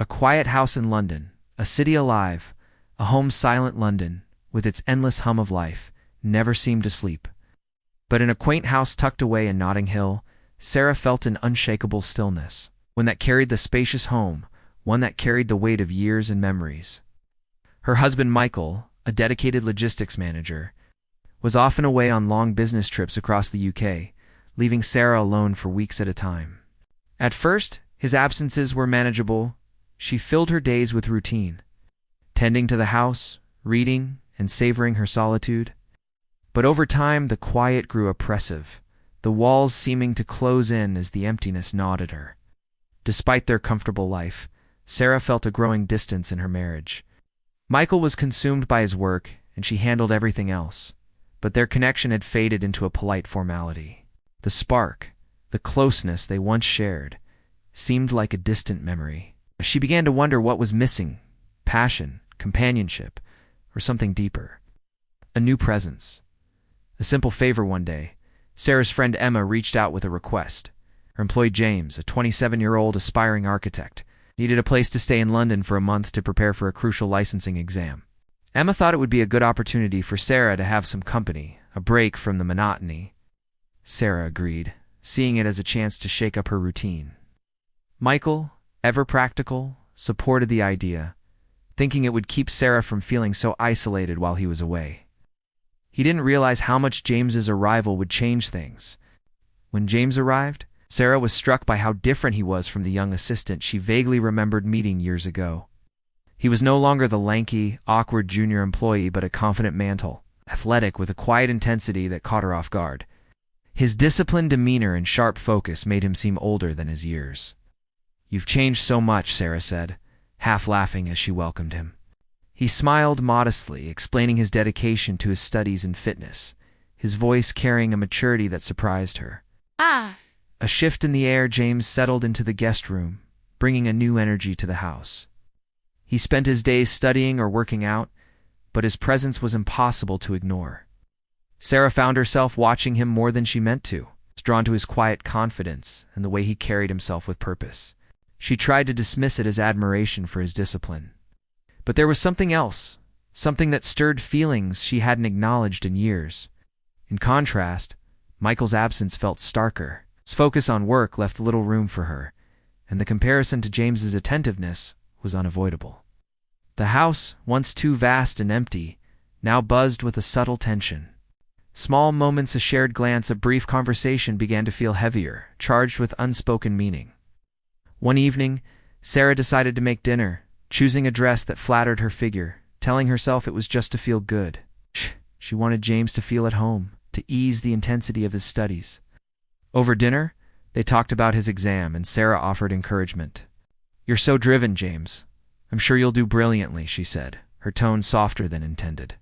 A quiet house in London, a city alive, a home silent London, with its endless hum of life, never seemed to sleep. But in a quaint house tucked away in Notting Hill, Sarah felt an unshakable stillness, one that carried the spacious home, one that carried the weight of years and memories. Her husband Michael, a dedicated logistics manager, was often away on long business trips across the UK, leaving Sarah alone for weeks at a time. At first, his absences were manageable. She filled her days with routine, tending to the house, reading, and savoring her solitude. But over time, the quiet grew oppressive, the walls seeming to close in as the emptiness gnawed at her. Despite their comfortable life, Sarah felt a growing distance in her marriage. Michael was consumed by his work, and she handled everything else, but their connection had faded into a polite formality. The spark, the closeness they once shared, seemed like a distant memory. She began to wonder what was missing: passion, companionship, or something deeper. A new presence. A simple favor one day, Sarah's friend Emma reached out with a request. Her employee James, a 27-year-old aspiring architect, needed a place to stay in London for a month to prepare for a crucial licensing exam. Emma thought it would be a good opportunity for Sarah to have some company, a break from the monotony. Sarah agreed, seeing it as a chance to shake up her routine. Michael, ever practical, supported the idea, thinking it would keep Sarah from feeling so isolated while he was away. He didn't realize how much James's arrival would change things. When James arrived, Sarah was struck by how different he was from the young assistant she vaguely remembered meeting years ago. He was no longer the lanky, awkward junior employee, but a confident mantle, athletic with a quiet intensity that caught her off guard. His disciplined demeanor and sharp focus made him seem older than his years. "You've changed so much," Sarah said, half laughing as she welcomed him. He smiled modestly, explaining his dedication to his studies and fitness, his voice carrying a maturity that surprised her. Ah. A shift in the air, James settled into the guest room, bringing a new energy to the house. He spent his days studying or working out, but his presence was impossible to ignore. Sarah found herself watching him more than she meant to, drawn to his quiet confidence and the way he carried himself with purpose. She tried to dismiss it as admiration for his discipline. But there was something else, something that stirred feelings she hadn't acknowledged in years. In contrast, Michael's absence felt starker. His focus on work left little room for her, and the comparison to James's attentiveness was unavoidable. The house, once too vast and empty, now buzzed with a subtle tension. Small moments, a shared glance, a brief conversation began to feel heavier, charged with unspoken meaning. One evening, Sarah decided to make dinner, choosing a dress that flattered her figure, telling herself it was just to feel good. She wanted James to feel at home, to ease the intensity of his studies. Over dinner, they talked about his exam, and Sarah offered encouragement. "You're so driven, James. I'm sure you'll do brilliantly," she said, her tone softer than intended.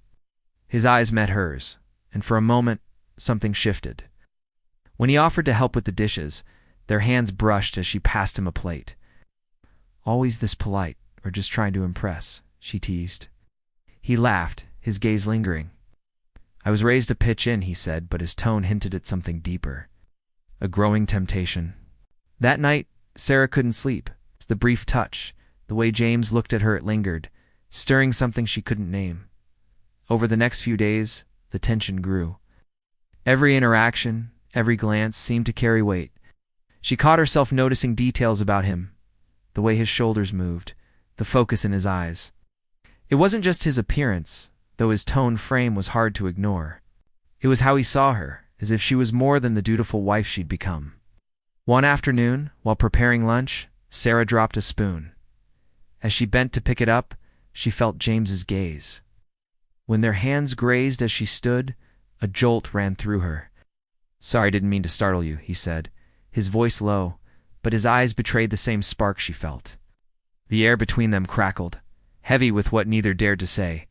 His eyes met hers, and for a moment, something shifted. When he offered to help with the dishes, their hands brushed as she passed him a plate. "Always this polite, or just trying to impress?" she teased. He laughed, his gaze lingering. "I was raised to pitch in," he said, but his tone hinted at something deeper. A growing temptation. That night, Sarah couldn't sleep. The brief touch, the way James looked at her, it lingered, stirring something she couldn't name. Over the next few days, the tension grew. Every interaction, every glance seemed to carry weight. She caught herself noticing details about him, the way his shoulders moved, the focus in his eyes. It wasn't just his appearance, though his toned frame was hard to ignore. It was how he saw her, as if she was more than the dutiful wife she'd become. One afternoon, while preparing lunch, Sarah dropped a spoon. As she bent to pick it up, she felt James's gaze. When their hands grazed as she stood, a jolt ran through her. "Sorry, I didn't mean to startle you," he said, his voice low, but his eyes betrayed the same spark she felt. The air between them crackled, heavy with what neither dared to say.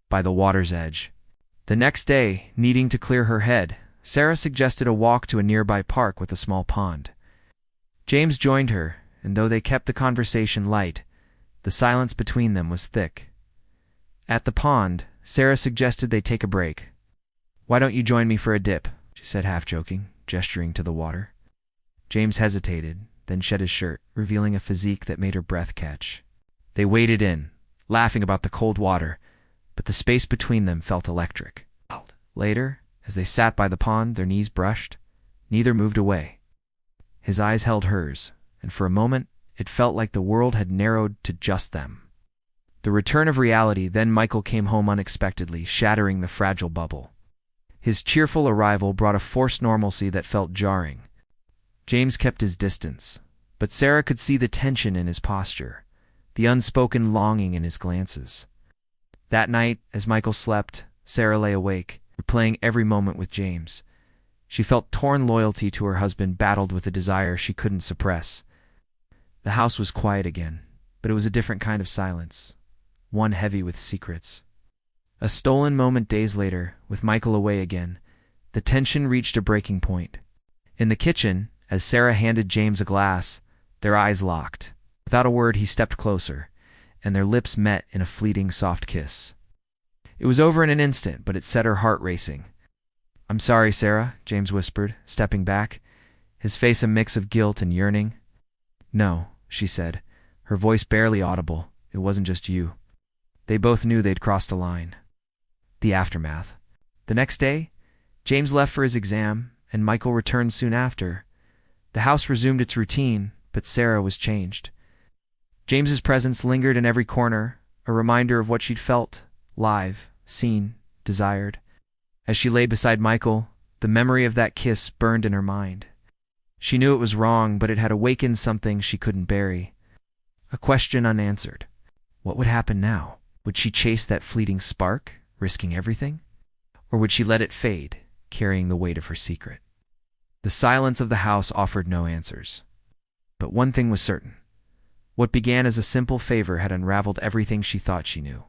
By the water's edge. The next day, needing to clear her head, Sarah suggested a walk to a nearby park with a small pond. James joined her, and though they kept the conversation light, the silence between them was thick. At the pond, Sarah suggested they take a break. "Why don't you join me for a dip?" she said, half joking, gesturing to the water. James hesitated, then shed his shirt, revealing a physique that made her breath catch. They waded in, laughing about the cold water, but the space between them felt electric. Later, as they sat by the pond, their knees brushed, neither moved away. His eyes held hers, and for a moment it felt like the world had narrowed to just them. The return of reality, then Michael came home unexpectedly, shattering the fragile bubble. His cheerful arrival brought a forced normalcy that felt jarring. James kept his distance, but Sarah could see the tension in his posture, the unspoken longing in his glances. That night, as Michael slept, Sarah lay awake, replaying every moment with James. She felt torn loyalty to her husband battled with a desire she couldn't suppress. The house was quiet again, but it was a different kind of silence, one heavy with secrets. A stolen moment days later, with Michael away again, the tension reached a breaking point. In the kitchen, as Sarah handed James a glass, their eyes locked. Without a word, he stepped closer, and their lips met in a fleeting soft kiss. It was over in an instant, but it set her heart racing. "I'm sorry, Sarah," James whispered, stepping back, his face a mix of guilt and yearning. "No," she said, her voice barely audible. "It wasn't just you." They both knew they'd crossed a line. The aftermath. The next day, James left for his exam, and Michael returned soon after. The house resumed its routine, but Sarah was changed. James's presence lingered in every corner, a reminder of what she'd felt, live, seen, desired. As she lay beside Michael, the memory of that kiss burned in her mind. She knew it was wrong, but it had awakened something she couldn't bury. A question unanswered. What would happen now? Would she chase that fleeting spark, risking everything? Or would she let it fade, carrying the weight of her secret? The silence of the house offered no answers. But one thing was certain. What began as a simple favor had unraveled everything she thought she knew.